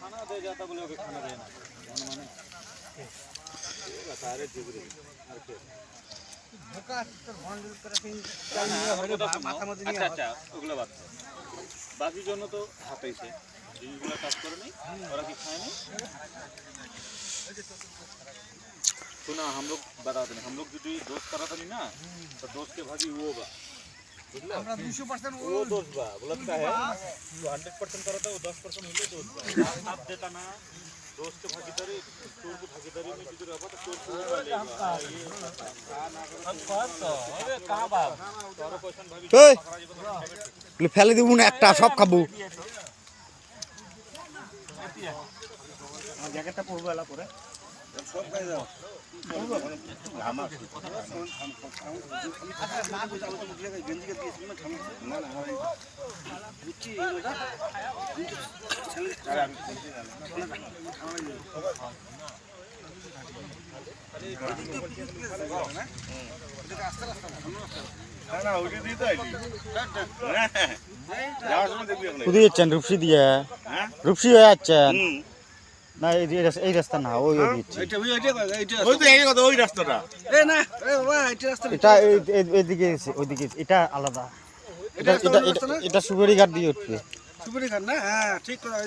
खाना दे जाता बोले ओके खाना देना माने सारे जिगरे আর কে বোকা তোর ভন্ডল করে তিন মাথা মধ্যে নিয়ে আচ্ছা ওগুলো বাদ বাকি জন্য তো হাতাইছে জিনিসগুলো কাজ করে নাই ওরা কি খায় নাই सुना हम लोग बताते हैं हम लोग जो दोस्त करा था नहीं ना तो दोस्त के भागी वो बा हमरा 200% वो दोस्त बा बोलता है जो 100% करा था वो 10% मिले दोस्त बा आप देता ना दोस्त के भागीदारी चोर की भागीदारी में जो रहता तो चोर को वाले अब बात तो अरे कहां बा तोरा क्वेश्चन भाभी এই ফেলে দিব না একটা সব খাবো জ্যাকেটটা পরবো এলা পরে সব গায়ে দাও ঘামা না বুঝা তো মুখে গেঞ্জি কে দিয়েছি না ঘামা না না বুঝছি এটা আরে আমি কোথায় যাচ্ছেন রূপসী দিয়ে রূপসী হয়ে যাচ্ছেন না এই রাস্তা না ওই রাস্তাটা এটা এইদিকে ওইদিকে এটা আলাদা এটা সুবেরি ঘাট দিয়ে উঠবে সুবেরি ঘাট না হ্যাঁ ঠিক কথা